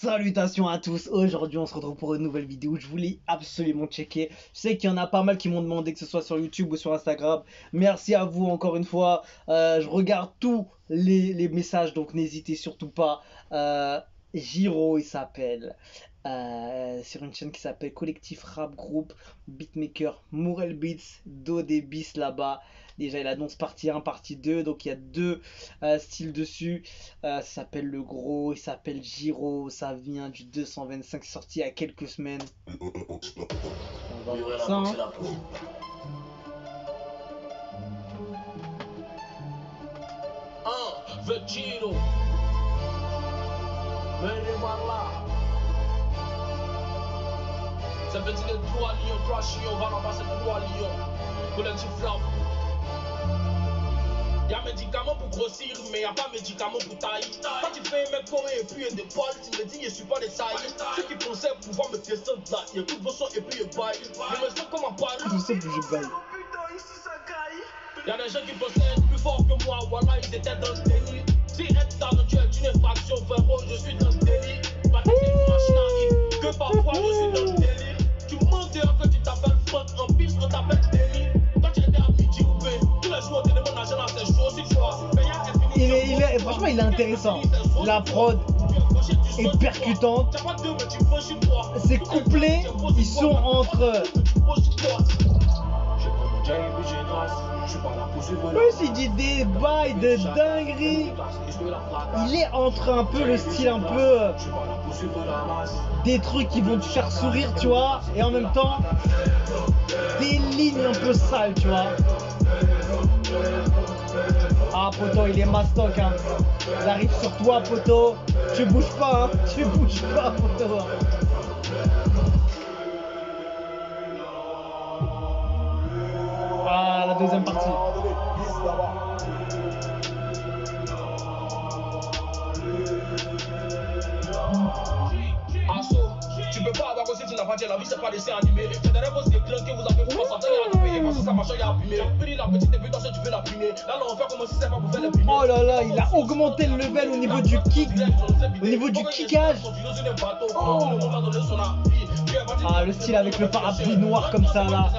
Salutations à tous, aujourd'hui on se retrouve pour une nouvelle vidéo, je voulais absolument checker, je sais qu'il y en a pas mal qui m'ont demandé que ce soit sur YouTube ou sur Instagram, merci à vous encore une fois, je regarde tous les messages donc n'hésitez surtout pas, Giro il s'appelle, sur une chaîne qui s'appelle Collectif Rap Group, Beatmaker, Mourel Beats, Dodebis là-bas. Déjà il annonce partie 1, partie 2, donc il y a deux styles dessus. Ça s'appelle Le Gros, il s'appelle Giro, ça vient du 225, sorti il y a quelques semaines. On va voir ça. Hein. Giro. Ça veut dire 3 lions, 3 chiens, on va ramasser 3 lions. Collectif Rap. Y'a médicaments pour grossir, mais y'a pas médicaments pour tailler. Quand tu fais un mec coré et puis un d'épaule, tu me dis je suis pas des tailles. Ceux qui pensaient pouvoir me descendre là, ils écoutent vos sons et puis ils baillent. Je me sens comme un Paris. Je sais que je baille. Y'a des gens qui pensaient être plus forts que moi, voilà ils étaient dans le déni. Si être talentueux est une infraction, frérot, je suis dans le délit. Pas que c'est une machine à rire, que parfois je suis dans le délire. Tu montes dehors que tu t'appelles Franck, en piste on t'appelle Déni. Quand tu étais à midi coupé, tous les jours on te demande l'argent à ses jours, si tu vois. Franchement il est intéressant, la prod est percutante, ses couplets ils sont entre... Plus il dit des bails de dinguerie, il est entre un peu le style un peu des trucs qui vont te faire sourire tu vois, et en même temps des lignes un peu sales tu vois. Ah poto il est mastoc hein, il arrive sur toi poto, tu bouges pas hein, tu bouges pas poto. Ah la deuxième partie. Tu peux pas avoir aussi tu n'as pas dit la vie c'est pas laissé animer. C'est derrière vos éclats que vous avez vous concentré à nous payer parce que ça marche à abîmer. Pris la petite début dans ce tu veux l'imprimer. Là on fait comme si c'est pas pour faire l'imprimer. Oh là là, il a augmenté le level au niveau du kick, au niveau du kickage. Oh. Ah le style avec le parapluie noir comme ça là.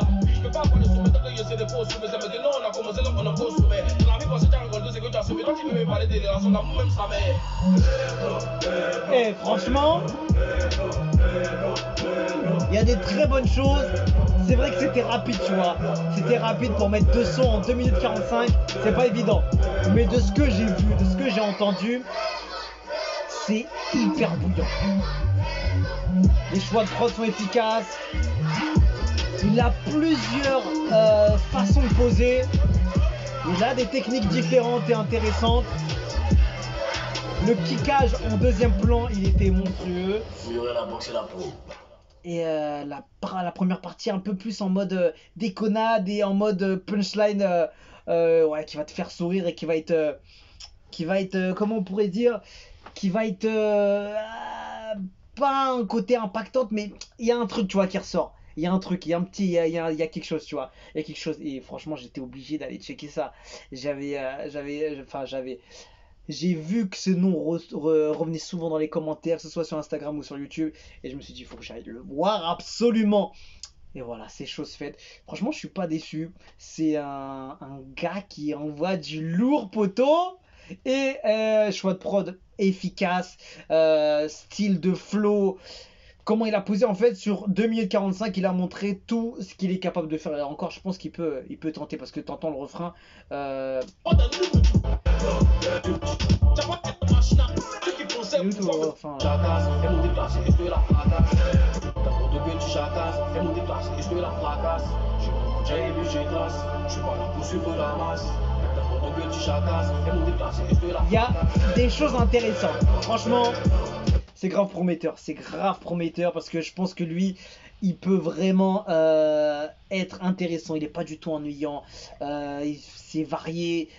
Eh franchement, il y a des très bonnes choses. C'est vrai que c'était rapide tu vois. C'était rapide pour mettre deux sons en 2 minutes 45. C'est pas évident. Mais de ce que j'ai vu, de ce que j'ai entendu, c'est hyper bouillant. Les choix de prod sont efficaces. Il a plusieurs façons de poser. Il a des techniques différentes et intéressantes. Le kickage en deuxième plan, il était monstrueux. Et la première partie un peu plus en mode déconnade et en mode punchline, ouais, qui va te faire sourire et qui va être, comment on pourrait dire, qui va être pas un côté impactante, mais il y a un truc, tu vois, qui ressort. Il y a un truc, il y a un petit, il y a quelque chose, tu vois. Il y a quelque chose, et franchement, j'étais obligé d'aller checker ça. J'ai vu que ce nom revenait souvent dans les commentaires, que ce soit sur Instagram ou sur YouTube, et je me suis dit, il faut que j'aille le voir absolument. Et voilà, c'est chose faite. Franchement, je suis pas déçu. C'est un gars qui envoie du lourd poteau. Et choix de prod efficace, style de flow. Comment il a posé en fait sur 2 minutes 45, il a montré tout ce qu'il est capable de faire. Et encore, je pense qu'il peut tenter parce que tu entends le refrain. Il y a des choses intéressantes. Franchement, c'est grave prometteur parce que je pense que lui, il peut vraiment être intéressant. Il n'est pas du tout ennuyant. C'est varié.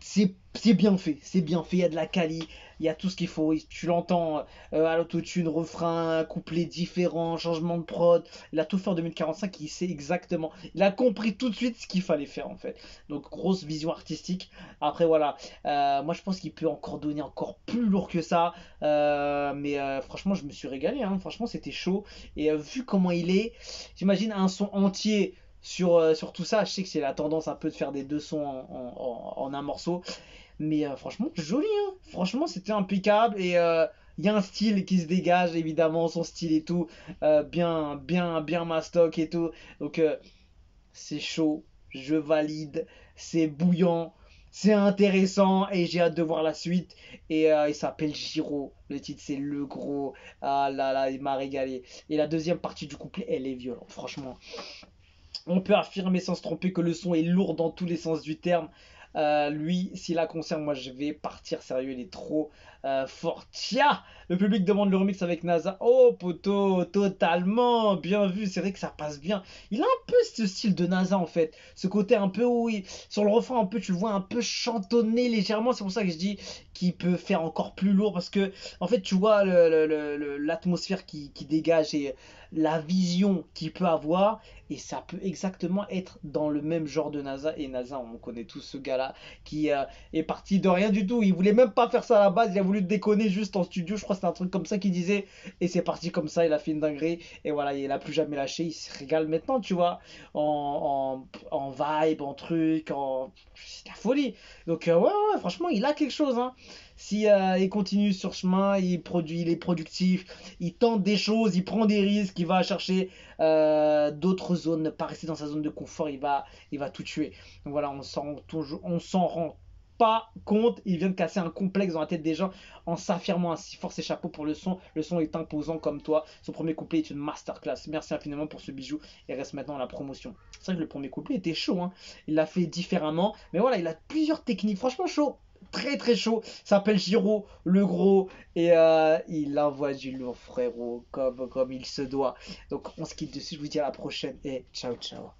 c'est bien fait, c'est bien fait, il y a de la quali, il y a tout ce qu'il faut, tu l'entends à l'autotune, refrain, couplet différent, changement de prod, il a tout fait en 2045, il sait exactement, il a compris tout de suite ce qu'il fallait faire en fait. Donc grosse vision artistique. Après voilà, moi je pense qu'il peut encore donner encore plus lourd que ça, mais franchement je me suis régalé, hein. Franchement c'était chaud, et vu comment il est, j'imagine un son entier sur tout ça. Je sais que c'est la tendance un peu de faire des deux sons en un morceau. Mais franchement, joli, hein. Franchement, c'était impeccable. Et il y a un style qui se dégage, évidemment, son style et tout. Bien mastoc et tout. Donc, c'est chaud. Je valide. C'est bouillant. C'est intéressant. Et j'ai hâte de voir la suite. Et il s'appelle Giro. Le titre, c'est Le Gros. Ah là là, il m'a régalé. Et la deuxième partie du couplet, elle est violente. Franchement, on peut affirmer sans se tromper que le son est lourd dans tous les sens du terme. Lui, s'il la concerne, moi je vais partir sérieux, il est trop fort. Tiens, le public demande le remix avec NASA. Oh poto, totalement, bien vu, c'est vrai que ça passe bien. Il a un peu ce style de NASA en fait, ce côté un peu où sur le refrain un peu, tu le vois un peu chantonner légèrement. C'est pour ça que je dis qu'il peut faire encore plus lourd parce que en fait tu vois l'atmosphère qui dégage et la vision qu'il peut avoir, et ça peut exactement être dans le même genre de NASA. Et NASA, on connaît tous ce gars-là qui est parti de rien du tout. Il voulait même pas faire ça à la base. Il a voulu déconner juste en studio. Je crois que c'était un truc comme ça qu'il disait. Et c'est parti comme ça. Il a fait une dinguerie. Et voilà, il a plus jamais lâché. Il se régale maintenant, tu vois. En vibe, en truc. C'est la folie. Donc, ouais, franchement, il a quelque chose, hein. Si il continue sur chemin, il est productif, il tente des choses, il prend des risques, il va chercher d'autres zones, ne pas rester dans sa zone de confort, il va tout tuer. Donc voilà, on s'en rend pas compte, il vient de casser un complexe dans la tête des gens en s'affirmant ainsi. Force et chapeau pour le son est imposant comme toi. Son premier couplet est une masterclass. Merci infiniment pour ce bijou et reste maintenant à la promotion. C'est vrai que le premier couplet était chaud, hein. Il l'a fait différemment, mais voilà, il a plusieurs techniques, franchement chaud. Très très chaud, s'appelle Giro, le gros, et il envoie du lourd frérot, comme il se doit. Donc on se quitte dessus, je vous dis à la prochaine et ciao ciao.